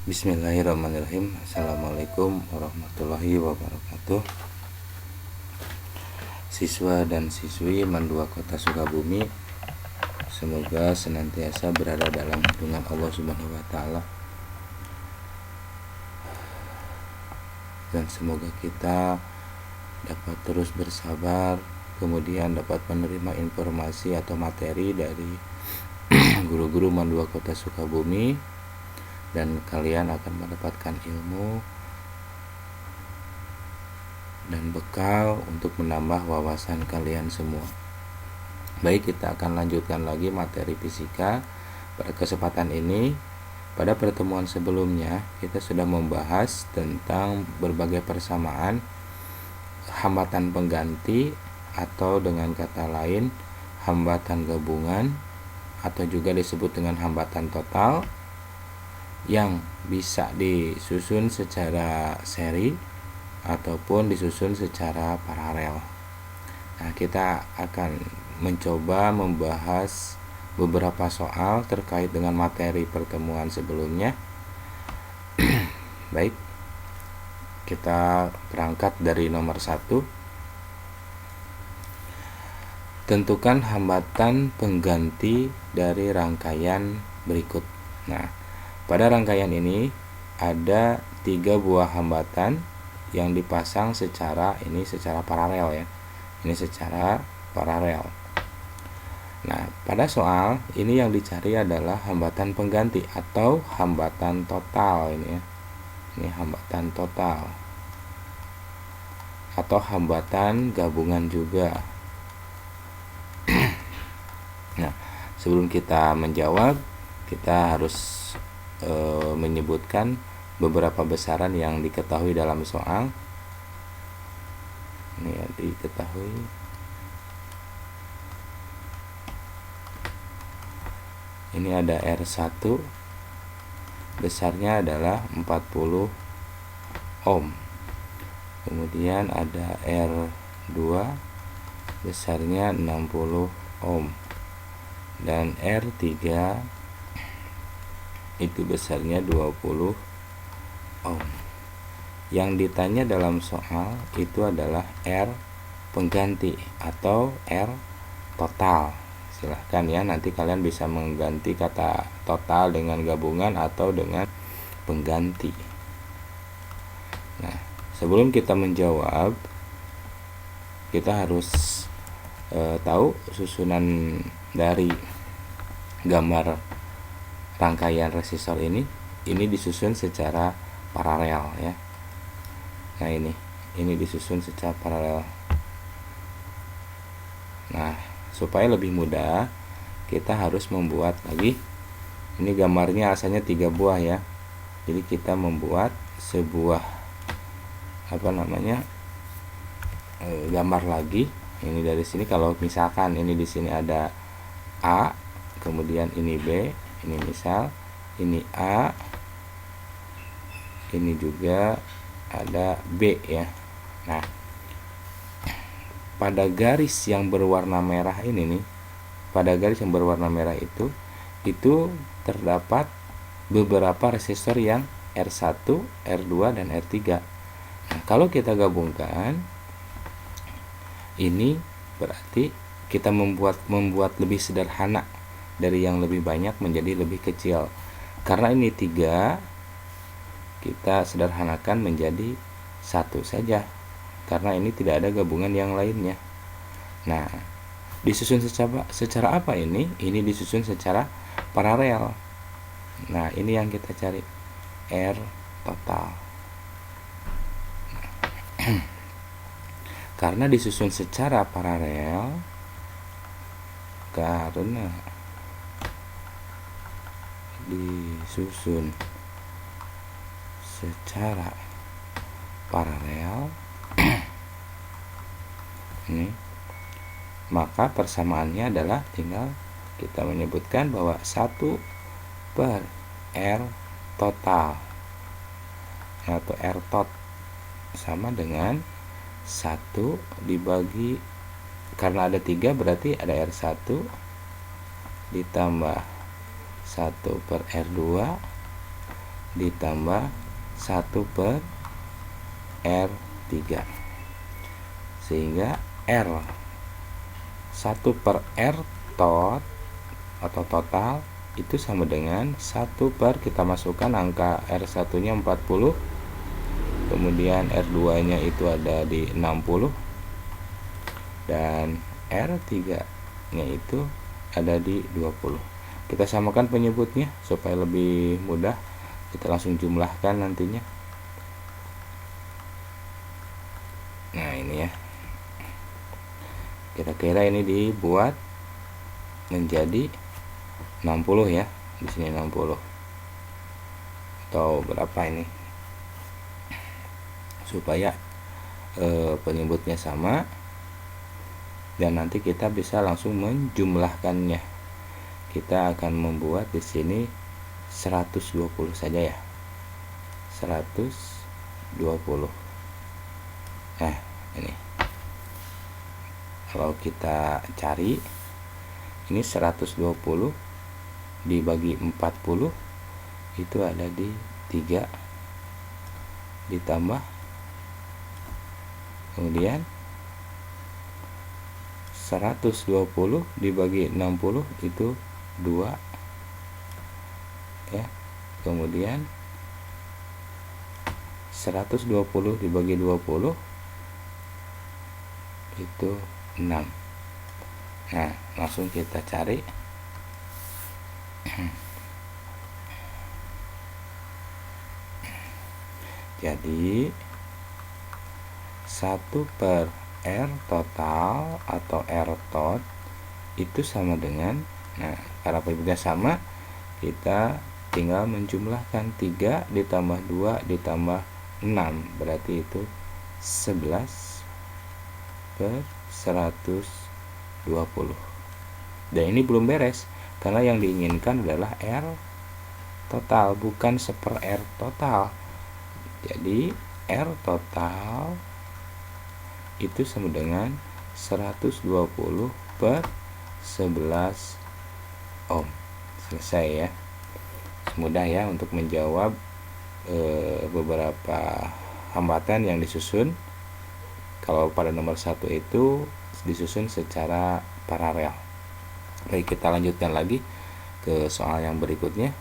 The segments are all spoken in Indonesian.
Bismillahirrahmanirrahim. Assalamualaikum warahmatullahi wabarakatuh. Siswa dan siswi MAN 2 Kota Sukabumi, semoga senantiasa berada dalam lindungan Allah Subhanahu wa taala. Dan semoga kita dapat terus bersabar, kemudian dapat menerima informasi atau materi dari guru-guru MAN 2 Kota Sukabumi, dan kalian akan mendapatkan ilmu dan bekal untuk menambah wawasan kalian semua. Baik, kita akan lanjutkan lagi materi fisika pada kesempatan ini. Pada pertemuan sebelumnya kita sudah membahas tentang berbagai persamaan hambatan pengganti, atau dengan kata lain hambatan gabungan, atau juga disebut dengan hambatan total, yang bisa disusun secara seri ataupun disusun secara paralel. Nah, kita akan mencoba membahas beberapa soal terkait dengan materi pertemuan sebelumnya. Baik, kita berangkat dari nomor 1. Tentukan hambatan pengganti dari rangkaian berikut. Nah, pada rangkaian ini ada 3 buah hambatan yang dipasang secara paralel ya. Ini secara paralel. Nah, pada soal ini yang dicari adalah hambatan pengganti atau hambatan total ini ya. Ini hambatan total atau hambatan gabungan juga. Nah, sebelum kita menjawab, kita harus menyebutkan beberapa besaran yang diketahui dalam soal. Ini ya, diketahui. Ini ada R1, besarnya adalah 40 ohm. Kemudian ada R2, besarnya 60 ohm. Dan R3 itu besarnya 20 ohm. Yang ditanya dalam soal itu adalah R pengganti atau R total. Silahkan ya, nanti kalian bisa mengganti kata total dengan gabungan atau dengan pengganti. Nah, sebelum kita menjawab, kita harus tahu susunan dari gambar rangkaian resistor ini disusun secara paralel ya. Nah, ini disusun secara paralel. Nah, supaya lebih mudah, kita harus membuat lagi. Ini gambarnya asalnya 3 buah ya. Jadi kita membuat sebuah gambar lagi. Ini dari sini, kalau misalkan ini di sini ada A, kemudian ini B, ini misal ini A, ini juga ada B ya. Nah, pada garis yang berwarna merah ini nih, pada garis yang berwarna merah itu terdapat beberapa resistor yang R1, R2 dan R3. Nah, kalau kita gabungkan ini berarti kita membuat lebih sederhana dari yang lebih banyak menjadi lebih kecil. Karena ini 3, kita sederhanakan menjadi 1 saja, karena ini tidak ada gabungan yang lainnya. Nah, disusun secara apa ini? Ini disusun secara paralel. Nah, ini yang kita cari, R total. Karena disusun secara paralel, ini, maka persamaannya adalah tinggal kita menyebutkan bahwa 1 per R total atau R tot sama dengan 1 dibagi, karena ada 3 berarti ada R1 ditambah 1 per R2 ditambah 1 per R3, sehingga R1 per R tot atau total itu sama dengan 1 per, kita masukkan angka R1 nya 40, kemudian R2 nya itu ada di 60, dan R3 nya itu ada di 20. Kita samakan penyebutnya supaya lebih mudah, kita langsung jumlahkan nantinya. Nah ini ya, kira-kira ini dibuat menjadi 60 ya, di sini 60 atau berapa ini, supaya penyebutnya sama dan nanti kita bisa langsung menjumlahkannya. Kita akan membuat di sini 120 saja ya, 120. Nah ini kalau kita cari, ini 120 dibagi 40 itu ada di 3, ditambah kemudian 120 dibagi 60 itu 2 ya, kemudian 120 dibagi 20 itu 6. Nah langsung kita cari. Jadi 1 per R total atau R tot itu sama dengan, nah karena penyebutnya sama, kita tinggal menjumlahkan 3 ditambah 2 ditambah 6, berarti itu 11 per 120. Dan ini belum beres, karena yang diinginkan adalah R total, bukan seper R total. Jadi R total itu sama dengan 120 per 11 ohm. Selesai ya. Mudah ya untuk menjawab beberapa hambatan yang disusun. Kalau pada nomor 1 itu disusun secara paralel. Baik, kita lanjutkan lagi ke soal yang berikutnya.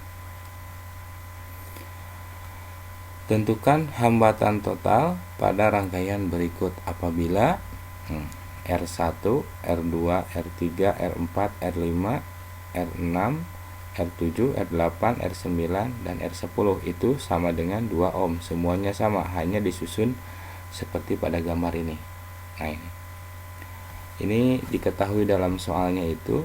Tentukan hambatan total pada rangkaian berikut apabila R1, R2, R3, R4, R5, R6, R7, R8, R9, dan R10 itu sama dengan 2 ohm. Semuanya sama, hanya disusun seperti pada gambar ini. Nah ini diketahui dalam soalnya itu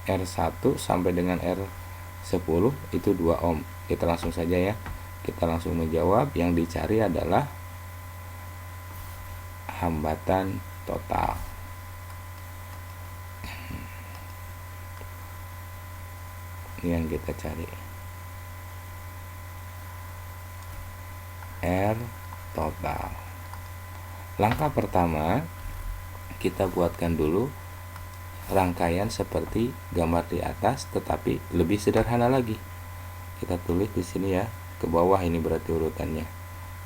R1 sampai dengan R10 itu 2 ohm. Kita langsung saja ya, kita langsung menjawab. Yang dicari adalah hambatan total. Ini yang kita cari, R total. Langkah pertama, kita buatkan dulu rangkaian seperti gambar di atas, tetapi lebih sederhana lagi. Kita tulis di sini ya, ke bawah ini berarti urutannya.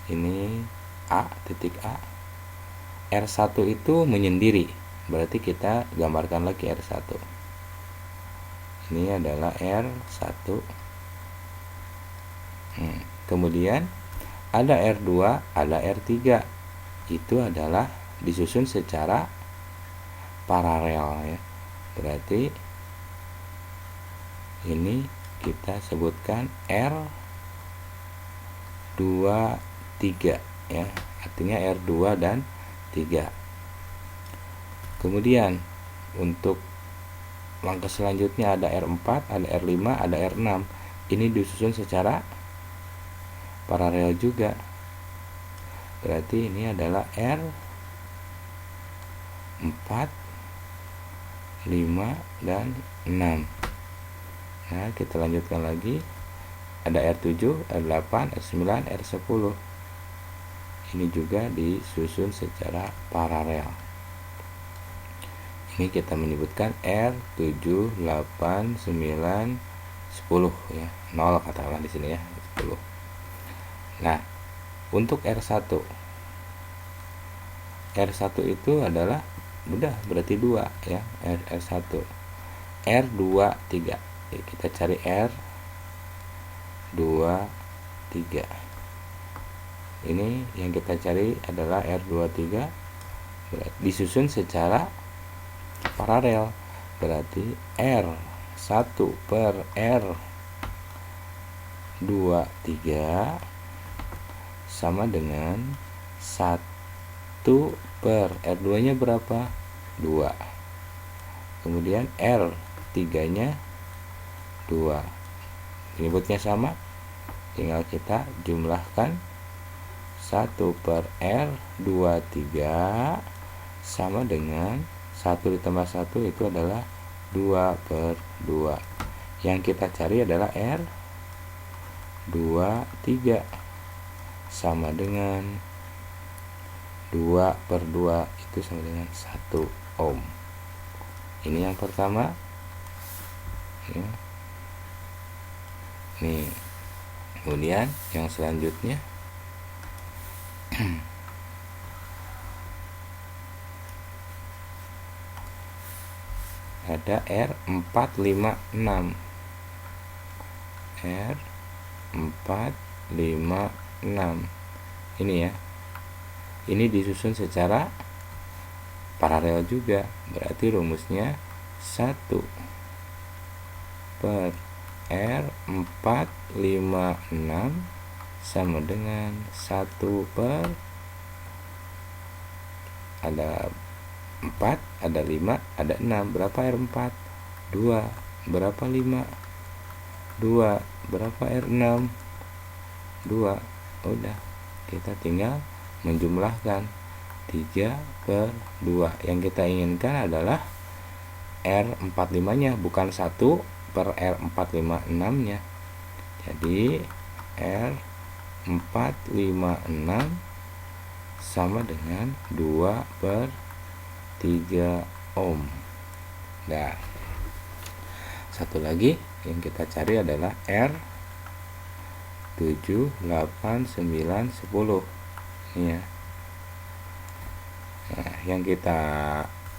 Ini A, titik A. R1 itu menyendiri, berarti kita gambarkan lagi R1. Ini adalah R1. Kemudian ada R2, ada R3. Itu adalah disusun secara paralel ya. Berarti ini kita sebutkan R2 3 ya. Artinya R2 dan 3. Kemudian untuk langkah selanjutnya ada R4, ada R5, ada R6. Ini disusun secara paralel juga. Berarti ini adalah R4, 5, dan 6. Nah, kita lanjutkan lagi. Ada R7, R8, R9, R10. Ini juga disusun secara paralel. Ini kita menyebutkan R7, 8, 9, 10 ya. 0 katakanlah di sini ya. Nah, untuk R1 itu adalah udah berarti 2 ya, R1. R2 3. Kita cari R2 3. Ini yang kita cari adalah R23 disusun secara paralel, berarti R1 per R23 sama dengan 1 per R2 nya berapa? 2. Kemudian R3 nya 2. Penyebutnya sama, tinggal kita jumlahkan 1 per R23 sama dengan 1 ditambah 1 itu adalah 2 per 2. Yang kita cari adalah R23 sama dengan 2 per 2 itu sama dengan 1 ohm. Ini yang pertama ya. Nih, kemudian yang selanjutnya ada R456. R456 ini ya, ini disusun secara paralel juga, berarti rumusnya 1 per R456 sama dengan 1 per ada 4, ada 5, ada 6. Berapa R4? 2. Berapa 5? 2. Berapa R6? 2. Udah, kita tinggal menjumlahkan 3 per 2. Yang kita inginkan adalah R45 nya, bukan 1 per R456 nya. Jadi R456 sama dengan 2 per 3 ohm. Nah, satu lagi yang kita cari adalah R7, 8, 9, 10 ini ya. Nah, yang kita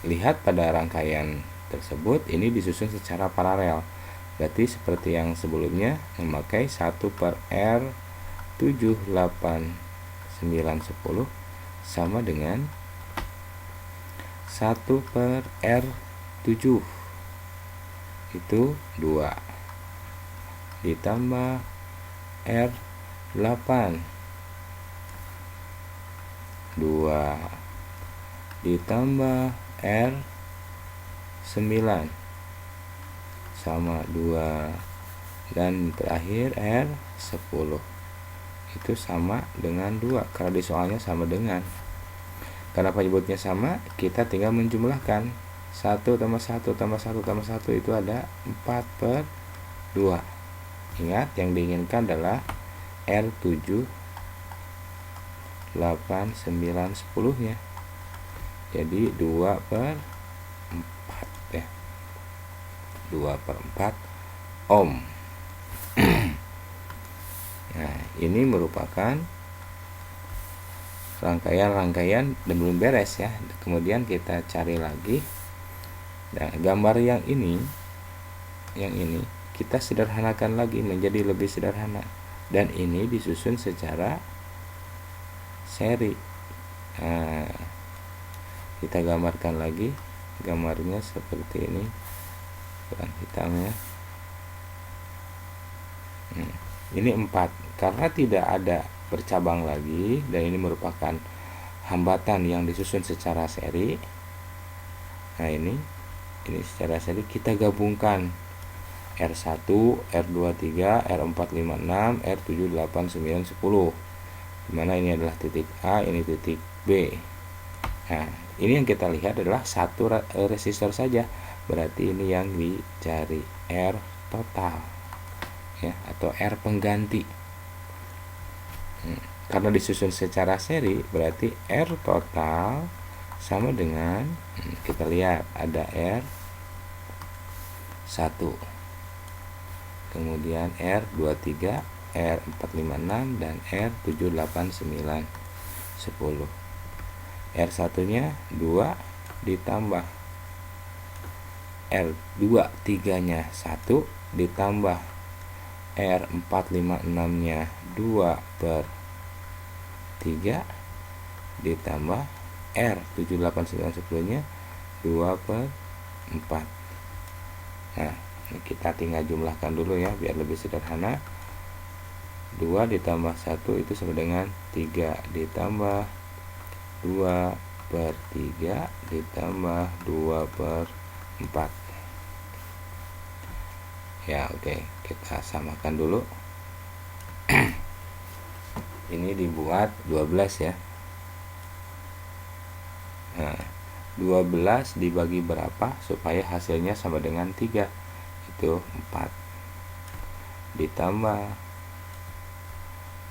lihat pada rangkaian tersebut ini disusun secara paralel, berarti seperti yang sebelumnya memakai 1 per R7, 8, 9, 10 sama dengan 1 per R7 itu 2 ditambah R8 2 ditambah R9 sama 2 dan terakhir R10 itu sama dengan 2 karena di soalnya sama dengan. Karena penyebutnya sama, kita tinggal menjumlahkan 1 tambah 1 tambah 1 tambah 1 itu ada 4 per 2. Ingat, yang diinginkan adalah R7, 8, 9, 10 nya. Jadi 2 per 4 ya, 2 per 4 ohm. Nah, ini merupakan rangkaian dan belum beres ya. Kemudian kita cari lagi. Nah, gambar yang ini kita sederhanakan lagi menjadi lebih sederhana, dan ini disusun secara seri. Nah, kita gambarkan lagi, gambarnya seperti ini, warna hitamnya. Ini 4 karena tidak ada bercabang lagi, dan ini merupakan hambatan yang disusun secara seri. Nah, ini secara seri kita gabungkan R1, R23, R456, R7, 8, 9, 10, dimana ini adalah titik A, ini titik B. Nah, ini yang kita lihat adalah satu resistor saja, berarti ini yang dicari R total ya, atau R pengganti. Karena disusun secara seri, berarti R total sama dengan, kita lihat ada R1, kemudian R23, R456 dan R789 10. R1 nya 2 ditambah R23 nya 1 ditambah R456 nya 2/3 ditambah R789 10 nya 2/4. Nah, ini kita tinggal jumlahkan dulu ya biar lebih sederhana. 2 ditambah 1 itu sama dengan 3 ditambah 2/3 ditambah 2/4. Ya, oke, kita samakan dulu. Ini dibuat 12 ya. Nah, 12 dibagi berapa supaya hasilnya sama dengan 3? Itu 4. Ditambah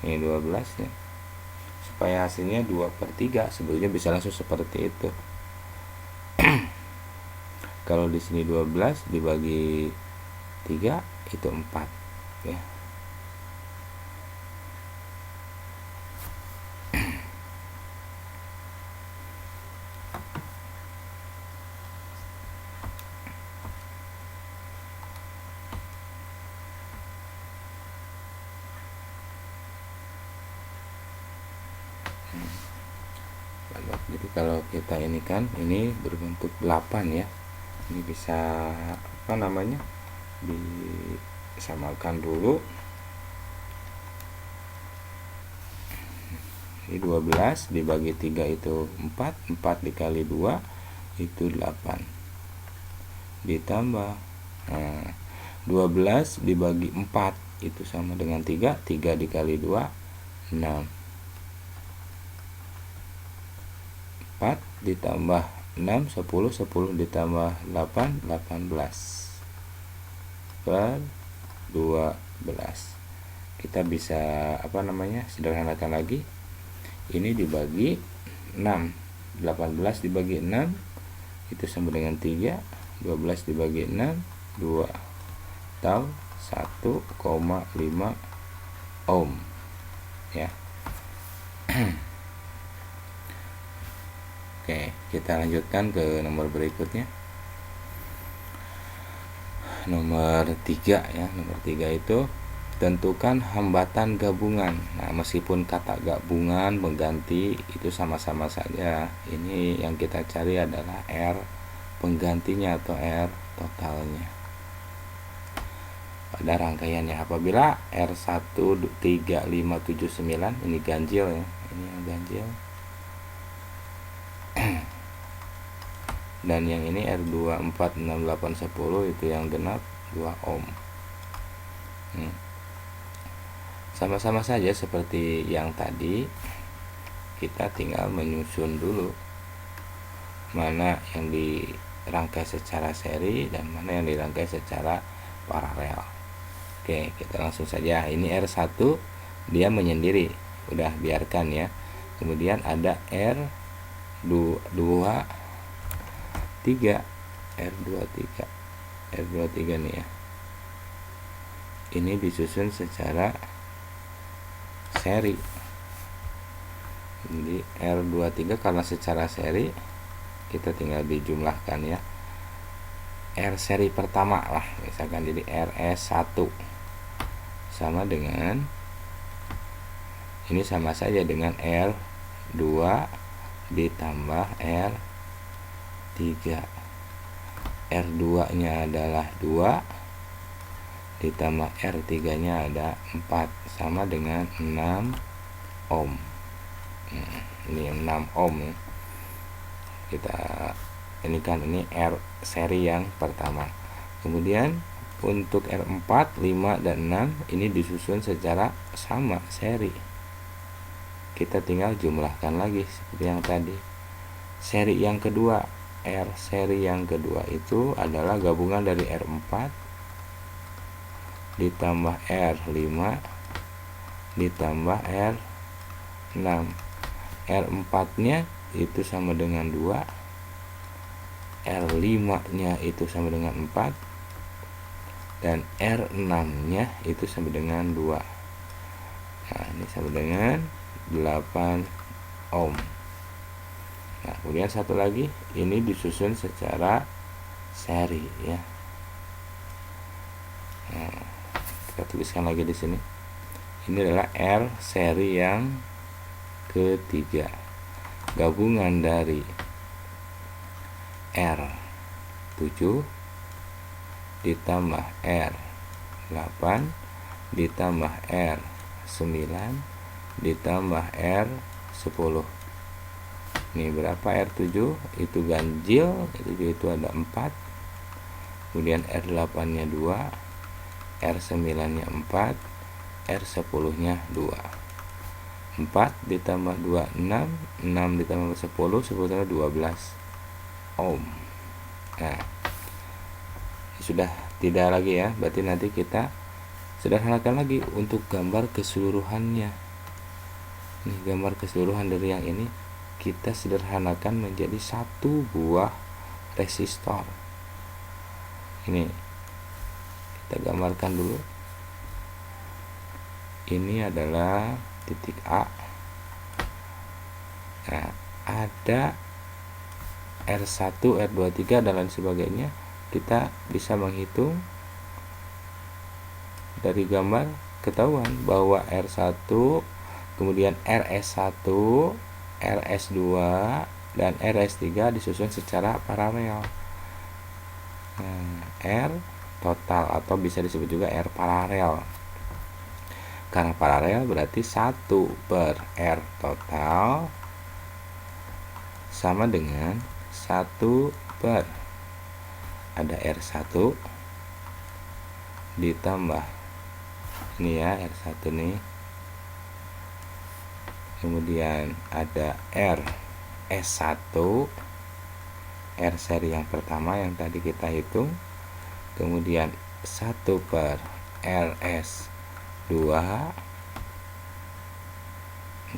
ini 12 ya. Supaya hasilnya 2/3, sebetulnya bisa langsung seperti itu. Kalau di sini 12 dibagi 3 itu 4 ya. Jadi kalau kita ini kan ini berbentuk 8 ya. Ini bisa apa namanya? Disamakan dulu. Ini 12 dibagi 3 itu 4, 4 dikali 2 itu 8. Ditambah 12 dibagi 4 itu sama dengan 3, 3 dikali 2 6. 4 ditambah 6 10, 10 ditambah 8 18 per 12. Kita bisa apa namanya? Sederhanakan lagi. Ini dibagi 6. 18 dibagi 6 itu sama dengan 3. 12 dibagi 6 2 atau 1,5 ohm ya. Oke, kita lanjutkan ke nomor berikutnya. Nomor 3 ya. Nomor 3 itu tentukan hambatan gabungan. Nah, meskipun kata gabungan mengganti itu sama-sama saja. Ini yang kita cari adalah R penggantinya atau R totalnya. Pada rangkaiannya apabila R13579 ini ganjil ya. Ini yang ganjil. Dan yang ini R246810 itu yang genap 2 ohm. Sama-sama saja seperti yang tadi. Kita tinggal menyusun dulu mana yang dirangkai secara seri dan mana yang dirangkai secara paralel. Oke, kita langsung saja. Ini R1 dia menyendiri, udah biarkan ya. Kemudian ada R23 nih ya. Ini disusun secara seri. Jadi R23 karena secara seri kita tinggal dijumlahkan ya. R seri pertama lah misalkan, jadi RS1 sama dengan ini sama saja dengan R2 ditambah R3. R2 nya adalah 2 ditambah R3 nya ada 4 sama dengan 6 ohm. Ini 6 ohm ya. Kita ini kan ini R seri yang pertama. Kemudian untuk R4, 5 dan 6 ini disusun secara sama seri. Kita tinggal jumlahkan lagi seperti yang tadi. Seri yang kedua, R seri yang kedua itu adalah gabungan dari R4 ditambah R5 ditambah R6. R4 nya itu sama dengan 2, R5 nya itu sama dengan 4, dan R6 nya itu sama dengan 2. Ini sama dengan 8 ohm. Nah, kemudian satu lagi, ini disusun secara seri ya. Nah, kita tuliskan lagi di sini. Ini adalah R seri yang ketiga. Gabungan dari R7 ditambah R8 ditambah R9 ditambah R10. Ini berapa? R7 itu ganjil, itu ada 4. Kemudian R8 nya 2, R9 nya 4, R10 nya 2. 4 ditambah 2 6, 6 ditambah 10, 10 ditambah 12 ohm. Nah, sudah tidak lagi ya, berarti nanti kita sederhanakan lagi untuk gambar keseluruhannya. Ini gambar keseluruhan dari yang ini kita sederhanakan menjadi satu buah resistor. Ini kita gambarkan dulu. Ini adalah titik A. Nah, ada R1, R23 dan lain sebagainya. Kita bisa menghitung dari gambar, ketahuan bahwa R1, kemudian RS1, RS2 dan RS3 disusun secara paralel. R total atau bisa disebut juga R paralel. Karena paralel berarti 1 per R total sama dengan 1 per ada R1 ditambah ini ya, R1 nih, kemudian ada RS1, R seri yang pertama yang tadi kita hitung, kemudian 1 per RS2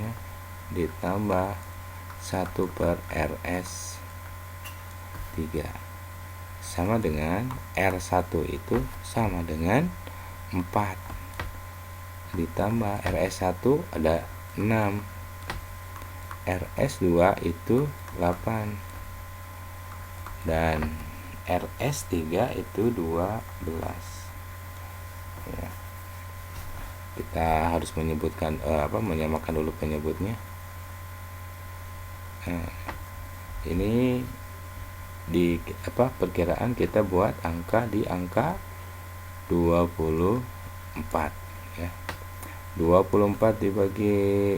ya, ditambah 1 per RS3 sama dengan R1 itu sama dengan 4 ditambah RS1 ada 6, RS2 itu 8 dan RS3 itu 12 ya. Kita harus menyebutkan menyamakan dulu penyebutnya. Ini di perkiraan kita buat angka di angka 24 ya. 24 dibagi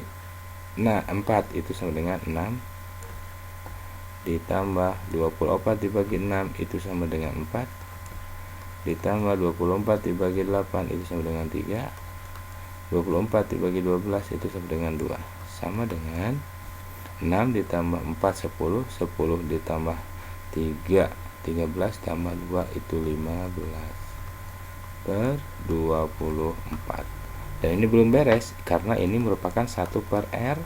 4 itu sama dengan 6 ditambah 24 dibagi 6 itu sama dengan 4 ditambah 24 dibagi 8 itu sama dengan 3, 24 dibagi 12 itu sama dengan 2, sama dengan 6 ditambah 4 10, 10 ditambah 3 13 tambah 2 itu 15 per 24. Dan ini belum beres karena ini merupakan 1 per R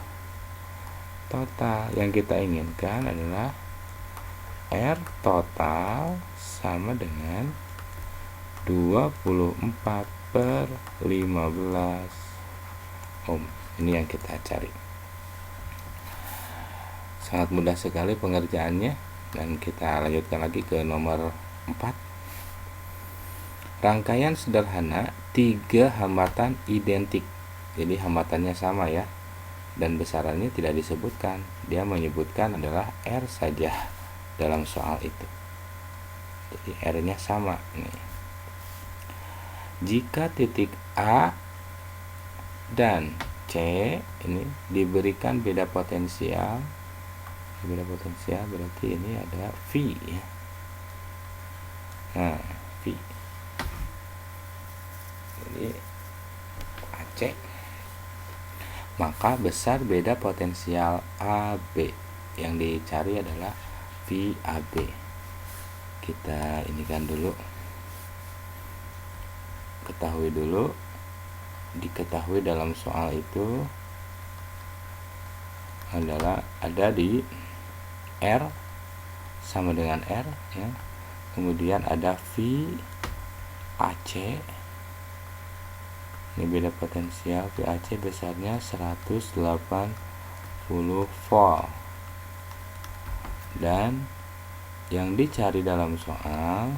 total. Yang kita inginkan adalah R total sama dengan 24 per 15 ohm. Ini yang kita cari. Sangat mudah sekali pengerjaannya. Dan kita lanjutkan lagi ke nomor 4. Rangkaian sederhana 3 hambatan identik. Jadi hambatannya sama ya, dan besarannya tidak disebutkan. Dia menyebutkan adalah R saja dalam soal itu. Jadi R-nya sama nih. Jika titik A dan C ini diberikan beda potensial, berarti ini ada V ya. Nah, V. Jadi AC, maka besar beda potensial AB. Yang dicari adalah VAB. Kita inikan dulu, diketahui dalam soal itu adalah ada di R sama dengan R ya. Kemudian ada V AC Ini beda potensial, VAC besarnya 180 volt. Dan yang dicari dalam soal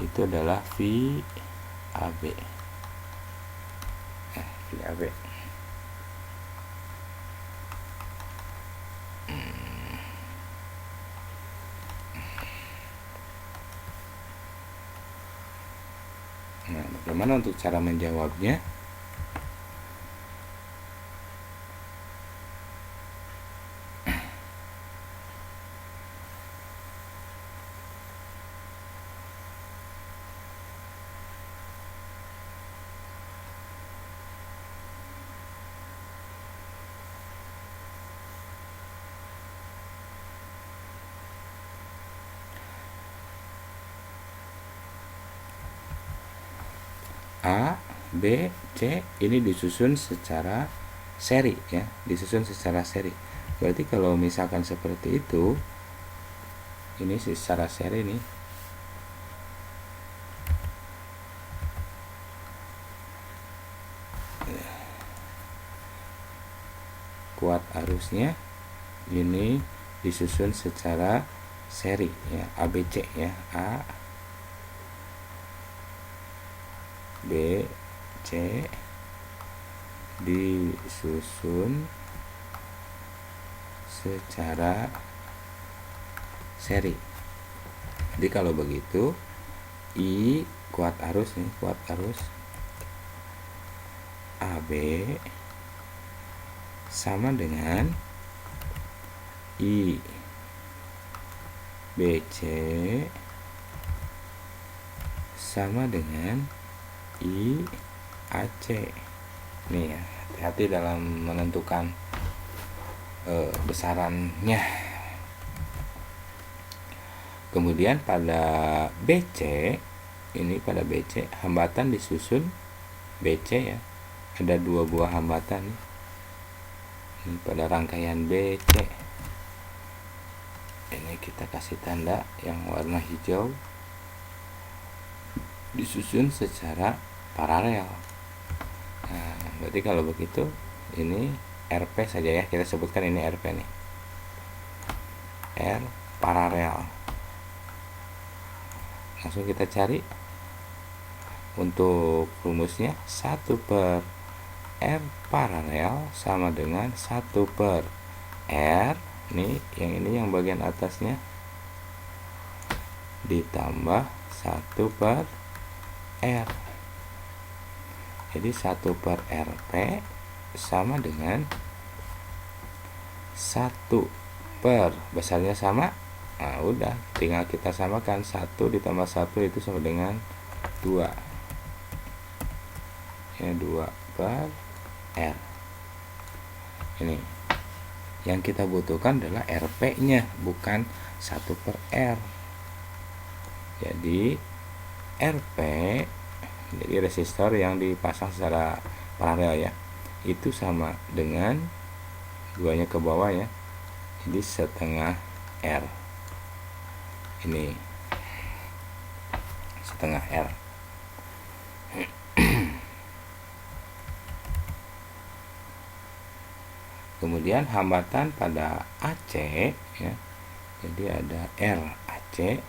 itu adalah VAB. VAB. Nah, bagaimana untuk cara menjawabnya? A, B, C ini disusun secara seri ya, disusun secara seri. Berarti kalau misalkan seperti itu, ini secara seri nih. Kuat arusnya ini disusun secara seri ya, ABC ya, A, B, C disusun secara seri. Jadi kalau begitu I kuat arus nih, kuat arus AB sama dengan I BC sama dengan I AC. Nih ya, hati-hati dalam menentukan besarannya. Kemudian pada BC ini, pada BC hambatan disusun BC ya, ada 2 buah hambatan ini pada rangkaian BC. Ini kita kasih tanda yang warna hijau, disusun secara paralel. Nah, berarti kalau begitu ini RP saja ya, kita sebutkan ini RP nih, R paralel. Langsung kita cari untuk rumusnya, 1 per R paralel sama dengan 1 per R nih, yang bagian atasnya ditambah 1 per R. Jadi 1 per RP sama dengan 1 per, besarnya sama. Nah, udah tinggal kita samakan, 1 ditambah 1 itu sama dengan 2 ya, 2 per R. Ini yang kita butuhkan adalah RP nya, bukan 1 per R. Jadi RP, jadi resistor yang dipasang secara paralel ya, itu sama dengan 2-nya ke bawah ya, jadi setengah R. Ini setengah R. Kemudian hambatan pada AC ya, jadi ada RAC.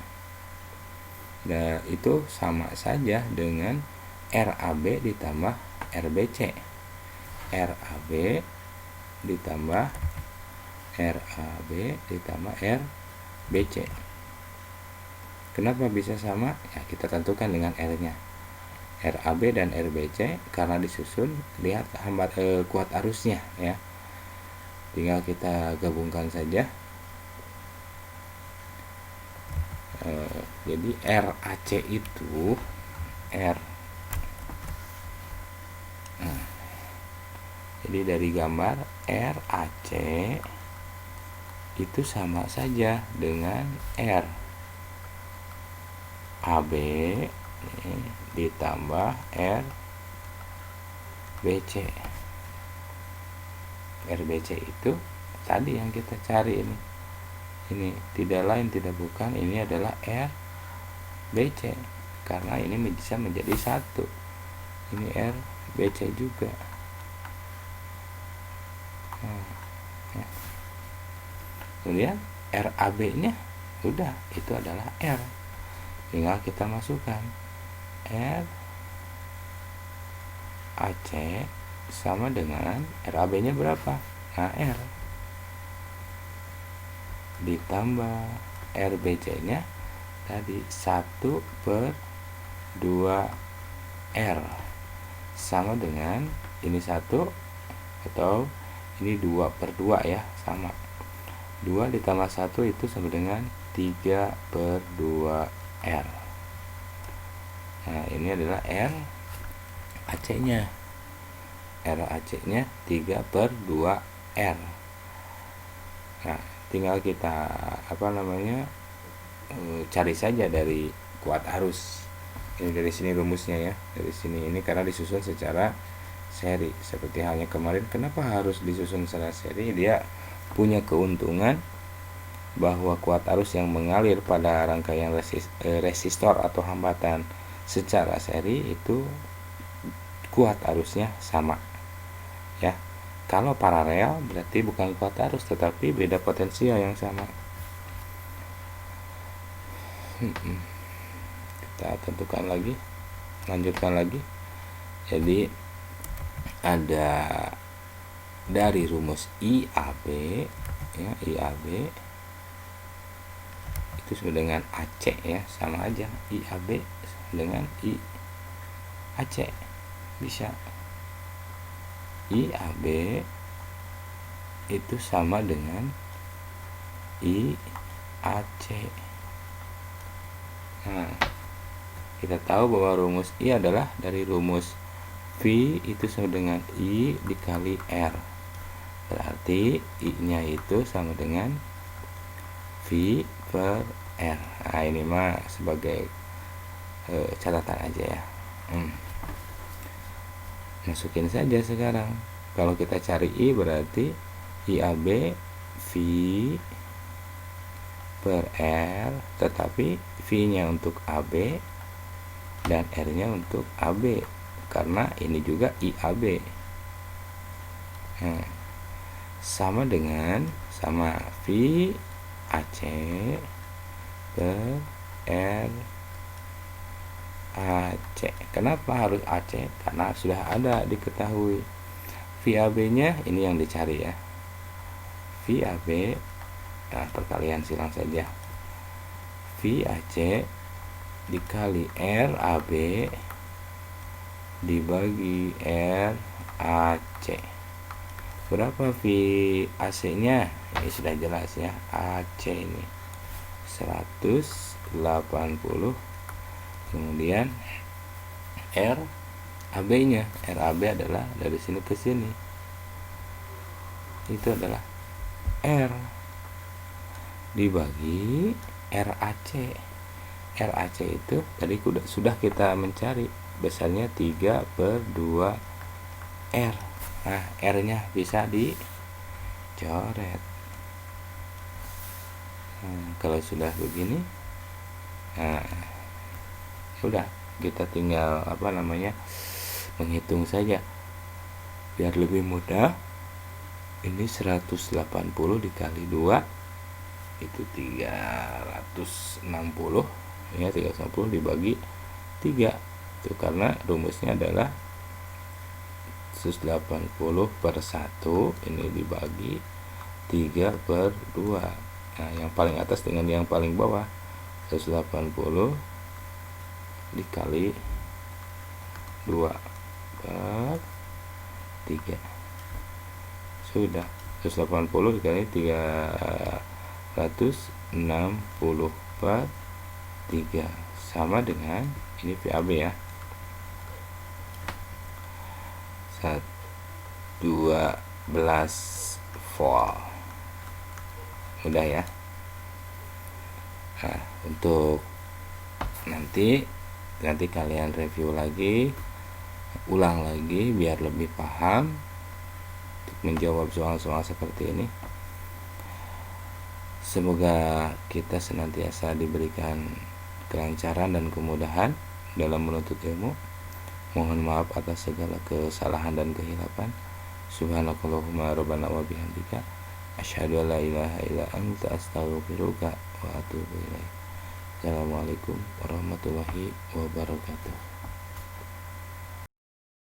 Nah, itu sama saja dengan RAB ditambah RBC. RAB ditambah RAB ditambah RBC. Kenapa bisa sama? Ya, kita tentukan dengan R-nya. RAB dan RBC karena disusun, lihat kuat arusnya ya. Tinggal kita gabungkan saja. Jadi RAC itu jadi dari gambar RAC itu sama saja dengan RAB ditambah RBC. RBC itu tadi yang kita cari ini tidak lain tidak bukan, ini adalah RBC karena ini bisa menjadi 1 ini RBC juga. Kemudian RAB-nya udah, itu adalah R. Tinggal kita masukkan RAC sama dengan RAB-nya berapa? Nah, R ditambah RBC-nya tadi 1/2R sama dengan ini 1 atau ini 2/2 ya, sama 2 ditambah 1 itu sama dengan 3/2R. Nah, ini adalah RAC-nya. RAC-nya 3/2R. Nah, tinggal kita cari saja dari kuat arus. Ini dari sini rumusnya ya, dari sini. Ini karena disusun secara seri. Seperti halnya kemarin, kenapa harus disusun secara seri? Dia punya keuntungan bahwa kuat arus yang mengalir pada rangkaian resistor atau hambatan secara seri itu kuat arusnya sama ya. Kalau paralel berarti bukan kuat arus tetapi beda potensial yang sama. Kita tentukan lagi, lanjutkan lagi. Jadi ada dari rumus IAB ya, IAB itu sama dengan AC ya, sama aja, IAB dengan IAC. Bisa IAB itu sama dengan IAC. Nah, kita tahu bahwa rumus I adalah dari rumus V itu sama dengan I dikali R. Berarti I-nya itu sama dengan V per R. Nah, ini mah sebagai catatan aja ya. Masukin saja sekarang. Kalau kita cari I berarti IAB V per R, tetapi V-nya untuk AB dan R-nya untuk AB karena ini juga IAB. Nah, sama dengan V AC per R AC. Kenapa harus AC? Karena sudah ada diketahui. VAB-nya ini yang dicari ya. VAB, nah perkalian silang saja. VAC dikali RAB dibagi RAC. Berapa VAC-nya? Ini sudah jelas ya. AC ini 180. Kemudian RAB-nya, RAB adalah dari sini ke sini. Itu adalah R dibagi RAC. RAC itu tadi sudah kita mencari, besarnya 3/2R. Nah, R-nya bisa dicoret. Kalau sudah begini, nah sudah, kita tinggal menghitung saja biar lebih mudah. Ini 180 dikali 2 itu 360 ya, 360 dibagi 3 itu karena rumusnya adalah 180/1 ini dibagi 3/2. Nah, yang paling atas dengan yang paling bawah 180 dikali 2/3. Sudah, 180 dikali 360/3 sama dengan ini VAB ya, 12 volt. Mudah ya. Nah, untuk nanti kalian review lagi, ulang lagi biar lebih paham untuk menjawab soal-soal seperti ini. Semoga kita senantiasa diberikan kelancaran dan kemudahan dalam menuntut ilmu. Mohon maaf atas segala kesalahan dan kehilapan. Subhanakallahumma rabbana wa bihamdika asyhadu an la ilaha illa anta astaghfiruka wa atubu ilaik. Assalamualaikum warahmatullahi wabarakatuh.